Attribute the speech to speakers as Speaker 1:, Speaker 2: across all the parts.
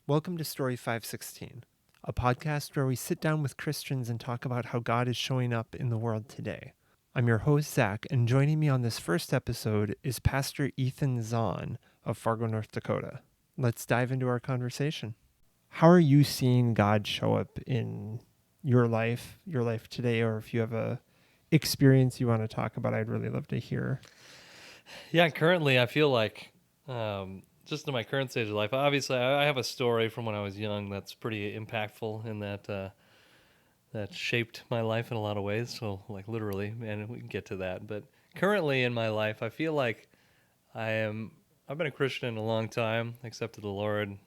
Speaker 1: Welcome to Story 516, a podcast where we sit down with Christians and talk about how God is showing up in the world today. I'm your host, Zach, and joining me on this first episode is Pastor Ethan Zaun of Fargo, North Dakota. Let's dive into our conversation. How are you seeing God show up in your life today, or if you have a experience you want to talk about, I'd really love to hear.
Speaker 2: Yeah, currently I feel like just in my current stage of life, obviously I have a story from when I was young that's pretty impactful in that shaped my life in a lot of ways. So like literally, and we can get to that. But currently in my life, I feel like I've been a Christian a long time, accepted the Lord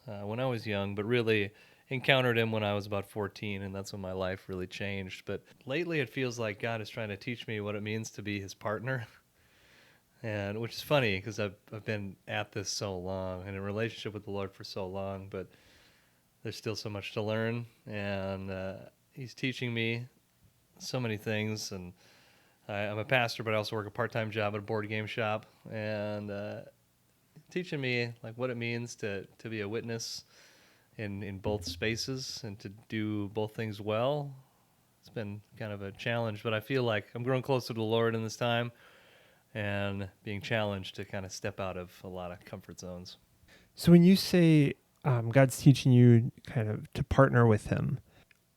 Speaker 2: when I was young, but really encountered Him when I was about 14, and that's when my life really changed. But lately, it feels like God is trying to teach me what it means to be His partner. And which is funny because I've been at this so long and in a relationship with the Lord for so long, but there's still so much to learn, and He's teaching me so many things. And I'm a pastor, but I also work a part-time job at a board game shop, and teaching me like what it means to be a witness in both spaces and to do both things well. It's been kind of a challenge, but I feel like I'm growing closer to the Lord in this time, and being challenged to kind of step out of a lot of comfort zones.
Speaker 1: So when you say God's teaching you kind of to partner with Him,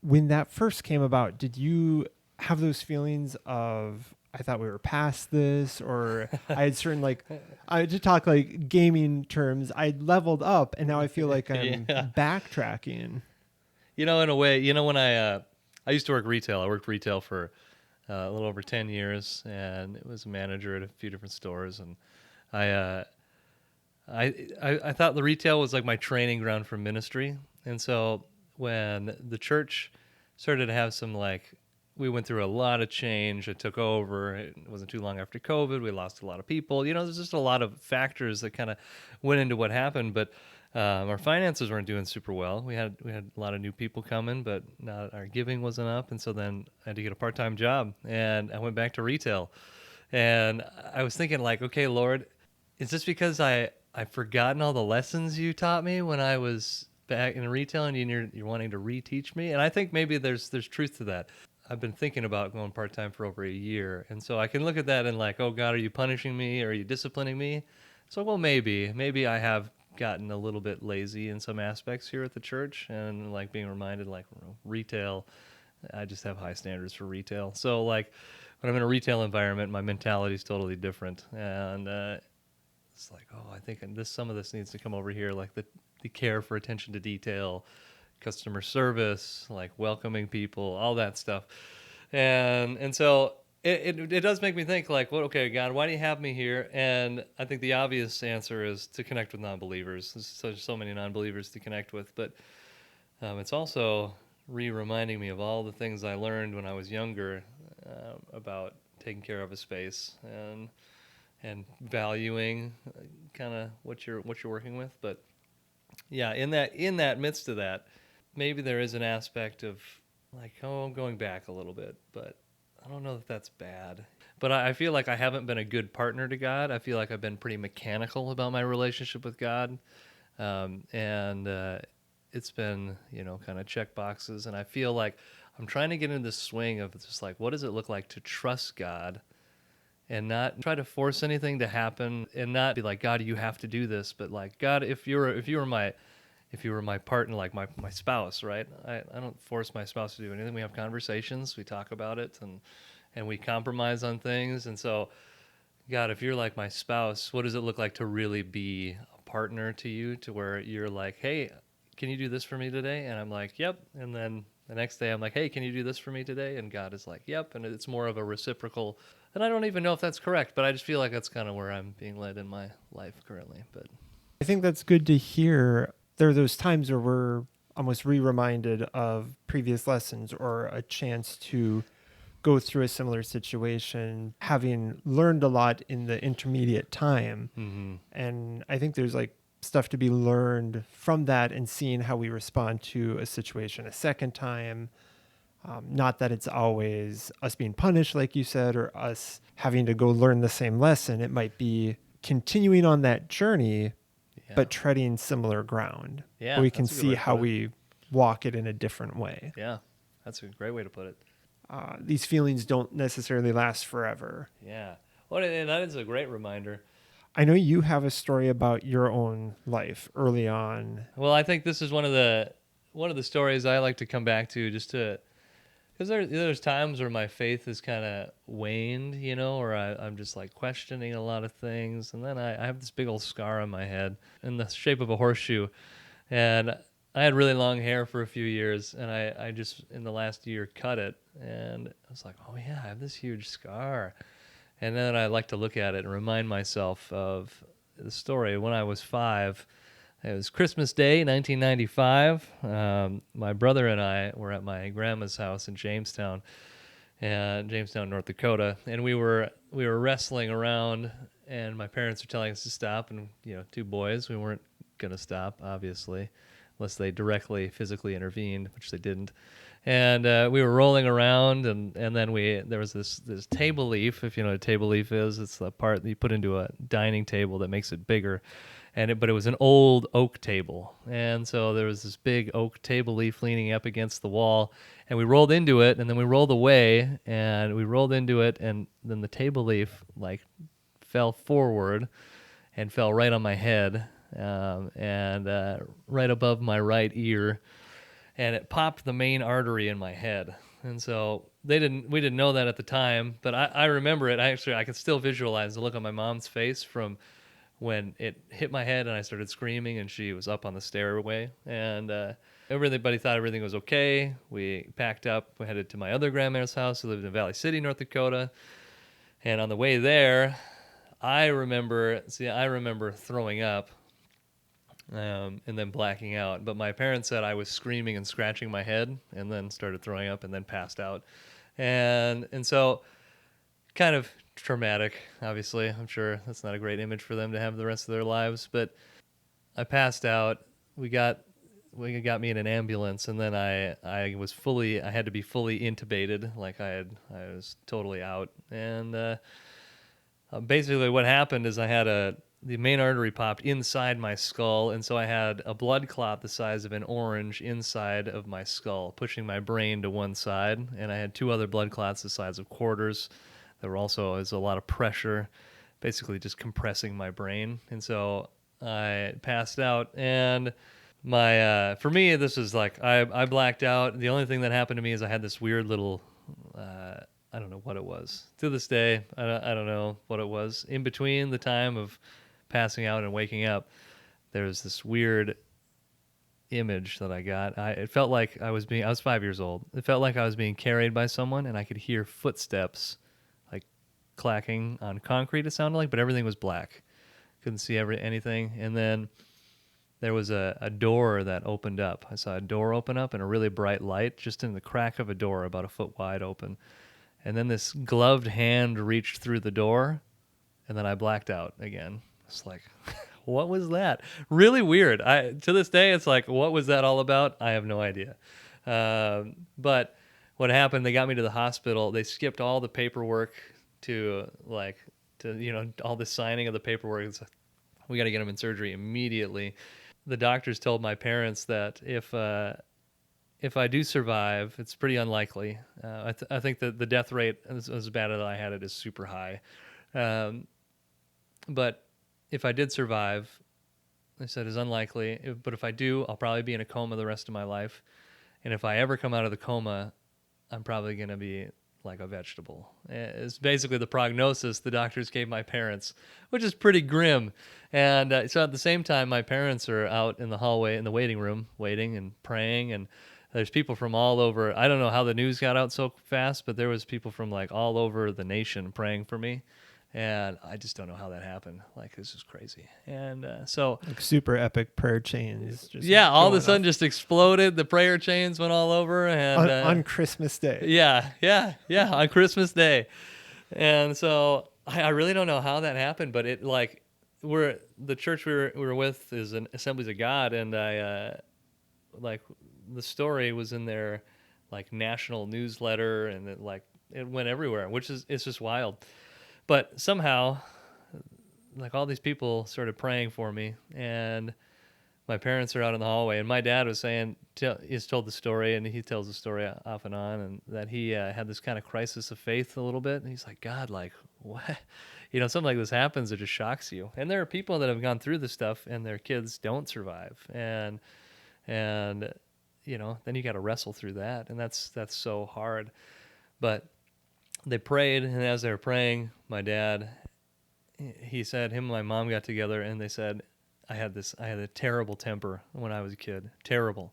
Speaker 1: when that first came about, did you have those feelings of, I thought we were past this, or I had certain, like, I to talk like gaming terms, I leveled up and now I feel like I'm
Speaker 2: Yeah.
Speaker 1: backtracking.
Speaker 2: In a way, when I used to work retail. I worked retail for a little over 10 years, and it was a manager at a few different stores. And I, uh, I thought the retail was like my training ground for ministry. And so when the church started to have some we went through a lot of change. It took over. It wasn't too long after COVID. We lost a lot of people. There's just a lot of factors that kind of went into what happened. But our finances weren't doing super well. We had a lot of new people coming, but not, our giving wasn't up. And so then I had to get a part-time job, and I went back to retail. And I was thinking like, okay, Lord, is this because I've forgotten all the lessons you taught me when I was back in retail, and you're wanting to reteach me? And I think maybe there's truth to that. I've been thinking about going part-time for over a year. And so I can look at that and like, oh God, are you punishing me? Or are you disciplining me? So, well, maybe I have gotten a little bit lazy in some aspects here at the church, and like being reminded like retail, I just have high standards for retail. So like when I'm in a retail environment, my mentality is totally different. And it's like, oh, I think some of this needs to come over here, like the care for attention to detail, customer service, like welcoming people, all that stuff. And so it does make me think like, well, okay, God, why do you have me here? And I think the obvious answer is to connect with non-believers. There's so many non-believers to connect with, but it's also reminding me of all the things I learned when I was younger about taking care of a space and valuing kind of what you're working with. But yeah, in that midst of that, maybe there is an aspect of like, oh, I'm going back a little bit, but I don't know if that's bad. But I feel like I haven't been a good partner to God. I feel like I've been pretty mechanical about my relationship with God, and it's been kind of check boxes. And I feel like I'm trying to get into this swing of just like, what does it look like to trust God and not try to force anything to happen, and not be like, God, you have to do this, but like, God, if you were my partner, like my spouse, right? I don't force my spouse to do anything. We have conversations, we talk about it, and we compromise on things. And so, God, if you're like my spouse, what does it look like to really be a partner to you, to where you're like, hey, can you do this for me today? And I'm like, yep. And then the next day I'm like, hey, can you do this for me today? And God is like, yep. And it's more of a reciprocal. And I don't even know if that's correct, but I just feel like that's kind of where I'm being led in my life currently. But
Speaker 1: I think that's good to hear. There are those times where we're almost reminded of previous lessons, or a chance to go through a similar situation, having learned a lot in the intermediate time.
Speaker 2: mm-hmm.
Speaker 1: And I think there's like stuff to be learned from that, and seeing how we respond to a situation a second time. Not that it's always us being punished, like you said, or us having to go learn the same lesson. It might be continuing on that journey,
Speaker 2: Yeah.
Speaker 1: but treading similar ground.
Speaker 2: Yeah,
Speaker 1: But we can
Speaker 2: that's a good
Speaker 1: see
Speaker 2: way to
Speaker 1: how
Speaker 2: put it.
Speaker 1: we walk it in a different way.
Speaker 2: Yeah, that's a great way to put it.
Speaker 1: These feelings don't necessarily last forever.
Speaker 2: Yeah. Well, and that is a great reminder.
Speaker 1: I know you have a story about your own life early on.
Speaker 2: Well, I think this is one of the stories I like to come back to, just to because there's times where my faith is kind of waned, or I'm just like questioning a lot of things, and then I have this big old scar on my head in the shape of a horseshoe, and I had really long hair for a few years, and I just in the last year cut it, and I was like, oh yeah, I have this huge scar, and then I like to look at it and remind myself of the story when I was 5. It was Christmas Day, 1995. My brother and I were at my grandma's house in Jamestown, North Dakota, and we were wrestling around, and my parents were telling us to stop, and two boys, we weren't gonna stop, obviously, unless they directly physically intervened, which they didn't. And we were rolling around, and then there was this table leaf. If you know what a table leaf is, it's the part that you put into a dining table that makes it bigger. But it was an old oak table, and so there was this big oak table leaf leaning up against the wall, and we rolled into it, and then we rolled away, and we rolled into it, and then the table leaf like fell forward and fell right on my head, and right above my right ear, and it popped the main artery in my head. And so we didn't know that at the time, but I remember it. I could still visualize the look on my mom's face from when it hit my head and I started screaming, and she was up on the stairway, and everybody thought everything was okay. We packed up, we headed to my other grandmother's house, who lived in Valley City, North Dakota. And on the way there, I remember throwing up, and then blacking out. But my parents said I was screaming and scratching my head, and then started throwing up, and then passed out. And so, kind of traumatic, obviously. I'm sure that's not a great image for them to have the rest of their lives. But I passed out. We got me in an ambulance, and then I had to be fully intubated, like I was totally out. And basically what happened is the main artery popped inside my skull, and so I had a blood clot the size of an orange inside of my skull, pushing my brain to one side, and I had 2 other blood clots the size of quarters. There was a lot of pressure, basically just compressing my brain, and so I passed out. And for me, this was like I blacked out. The only thing that happened to me is I had this weird little I don't know what it was. To this day, I don't know what it was. In between the time of passing out and waking up, there was this weird image that I got. It felt like I was 5 years old. It felt like I was being carried by someone, and I could hear footsteps like clacking on concrete, it sounded like, but everything was black. Couldn't see anything. And then there was a door that opened up. I saw a door open up and a really bright light just in the crack of a door about a foot wide open. And then this gloved hand reached through the door, and then I blacked out again. It's like, what was that? Really weird. To this day, it's like, what was that all about? I have no idea. But what happened, they got me to the hospital. They skipped all the paperwork to all the signing of the paperwork. It's like, we got to get him in surgery immediately. The doctors told my parents that if I do survive, it's pretty unlikely. I think that the death rate, as bad as I had it, is super high. But if I did survive, they said it's unlikely. But if I do, I'll probably be in a coma the rest of my life. And if I ever come out of the coma, I'm probably going to be like a vegetable. It's basically the prognosis the doctors gave my parents, which is pretty grim. And so at the same time, my parents are out in the hallway, in the waiting room, waiting and praying. And there's people from all over. I don't know how the news got out so fast, but there was people from like all over the nation praying for me. And I just don't know how that happened. Like, this is crazy. And so
Speaker 1: like super epic prayer chains. Just
Speaker 2: all of a
Speaker 1: going
Speaker 2: sudden
Speaker 1: off
Speaker 2: just exploded. The prayer chains went all over. And
Speaker 1: on Christmas Day.
Speaker 2: Yeah, on Christmas Day. And so I really don't know how that happened, but it like the church we were with is an Assemblies of God, and I like the story was in their like national newsletter, and it went everywhere, it's just wild. But somehow like all these people started praying for me, and my parents are out in the hallway, and my dad was saying, he's told the story, and he tells the story off and on, and that he had this kind of crisis of faith a little bit, and he's like, God, like, what? Something like this happens, it just shocks you. And there are people that have gone through this stuff, and their kids don't survive, and then you got to wrestle through that, and that's so hard. But they prayed, and as they were praying, my dad, he said, him and my mom got together, and they said, I had a terrible temper when I was a kid. Terrible.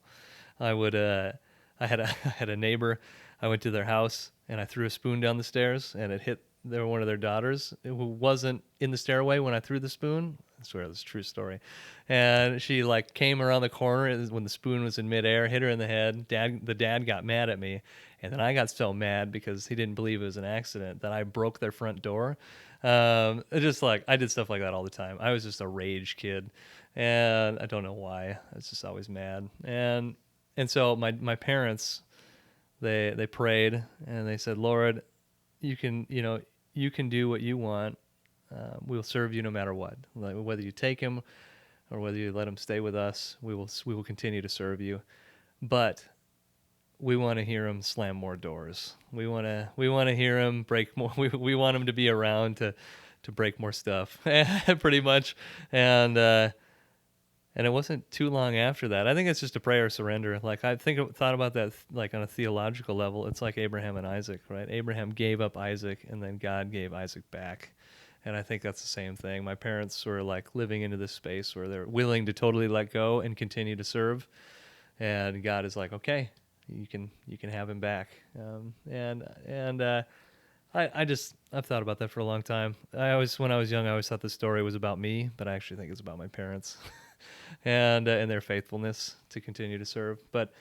Speaker 2: I would, I had I had a neighbor. I went to their house and I threw a spoon down the stairs, and it hit one of their daughters who wasn't in the stairway when I threw the spoon. I swear this is a true story. And she like came around the corner when the spoon was in midair, hit her in the head. The dad got mad at me, and then I got so mad because he didn't believe it was an accident that I broke their front door. Just like I did stuff like that all the time. I was just a rage kid, and I don't know why. I was just always mad. And so my parents, they prayed, and they said, Lord, you can do what you want. We'll serve you no matter what. Like, whether you take him or whether you let him stay with us, we will continue to serve you. But we want to hear him slam more doors. We want to hear him break more. We want him to be around to break more stuff, pretty much. And it wasn't too long after that. I think it's just a prayer of surrender. Like thought about that like on a theological level. It's like Abraham and Isaac, right? Abraham gave up Isaac, and then God gave Isaac back. And I think that's the same thing. My parents were like living into this space where they're willing to totally let go and continue to serve. And God is like, okay, you can have him back. I've thought about that for a long time. When I was young, I always thought the story was about me, but I actually think it's about my parents and their faithfulness to continue to serve. But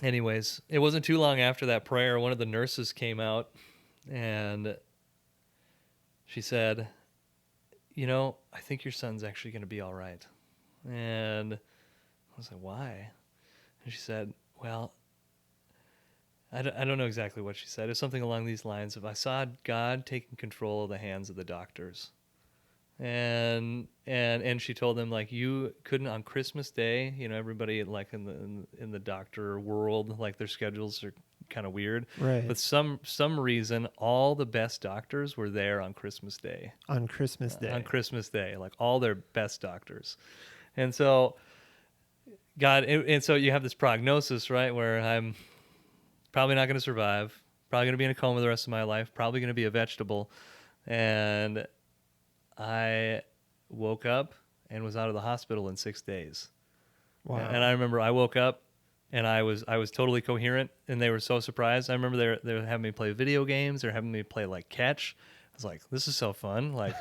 Speaker 2: anyways, it wasn't too long after that prayer, one of the nurses came out, and she said, I think your son's actually going to be all right. And I was like, why? And she said, well, I don't know exactly what she said. It was something along these lines of, I saw God taking control of the hands of the doctors. And she told them, like, you couldn't on Christmas Day, everybody like in the doctor world, like their schedules are kind of weird.
Speaker 1: Right.
Speaker 2: But some reason, all the best doctors were there on Christmas Day.
Speaker 1: On Christmas Day,
Speaker 2: like all their best doctors. And so and so you have this prognosis, right, where I'm probably not going to survive, probably going to be in a coma the rest of my life, probably going to be a vegetable. And I woke up and was out of the hospital in 6 days.
Speaker 1: Wow.
Speaker 2: And I remember I woke up and I was totally coherent, and they were so surprised. I remember they were having me play video games. They're having me play like catch. I was like, this is so fun. Like,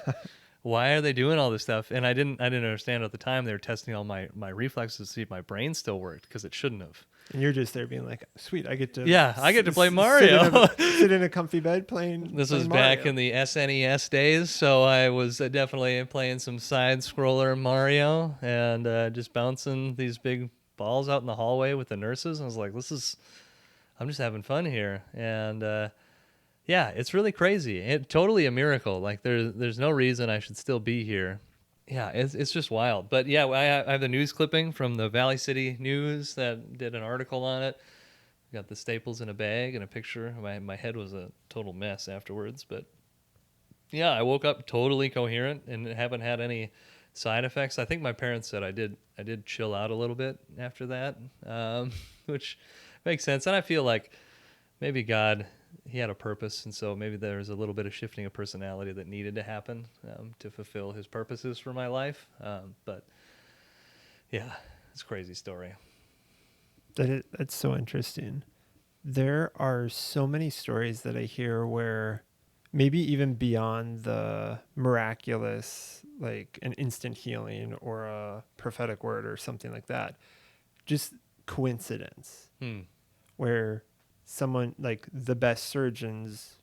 Speaker 2: why are they doing all this stuff? And I didn't understand at the time. They were testing all my reflexes to see if my brain still worked, because it shouldn't have.
Speaker 1: And you're just there being like, sweet, I get to
Speaker 2: play Mario.
Speaker 1: Sit in a comfy bed playing.
Speaker 2: This was
Speaker 1: Mario.
Speaker 2: back in the SNES days, so I was definitely playing some side scroller Mario and just bouncing these big balls out in the hallway with the nurses. I was like, I'm just having fun here. And yeah, it's really crazy. It's totally a miracle. Like there's no reason I should still be here. Yeah, it's just wild. But yeah, I have the news clipping from the Valley City News that did an article on it. Got the staples in a bag and a picture. My head was a total mess afterwards. But yeah, I woke up totally coherent and haven't had any side effects. I think my parents said I did chill out a little bit after that, which makes sense. And I feel like maybe God, he had a purpose, and so maybe there's a little bit of shifting of personality that needed to happen to fulfill his purposes for my life. But yeah, it's a crazy story.
Speaker 1: That's so interesting. There are so many stories that I hear where maybe even beyond the miraculous, like an instant healing or a prophetic word or something like that, just coincidence, where someone like the best surgeons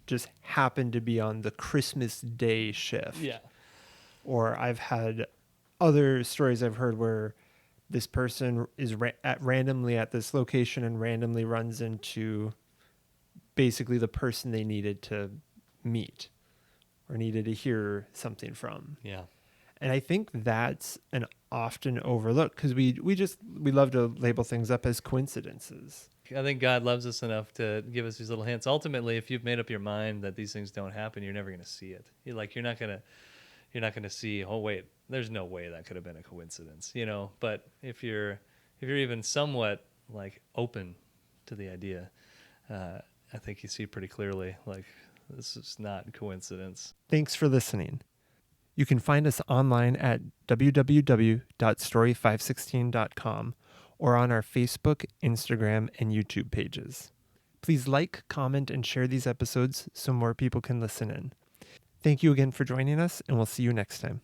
Speaker 1: just happen to be on the Christmas Day shift.
Speaker 2: Yeah.
Speaker 1: Or I've had other stories I've heard where this person is randomly at this location and randomly runs into basically the person they needed to meet. or needed to hear something from.
Speaker 2: Yeah.
Speaker 1: And I think that's an often overlooked, because we love to label things up as coincidences.
Speaker 2: I think God loves us enough to give us these little hints. Ultimately, if you've made up your mind that these things don't happen, you're never going to see it. You're not going to see, oh wait, there's no way that could have been a coincidence, But if you're even somewhat like open to the idea, I think you see pretty clearly, like, this is not coincidence.
Speaker 1: Thanks for listening. You can find us online at www.story516.com or on our Facebook, Instagram, and YouTube pages. Please like, comment, and share these episodes so more people can listen in. Thank you again for joining us, and we'll see you next time.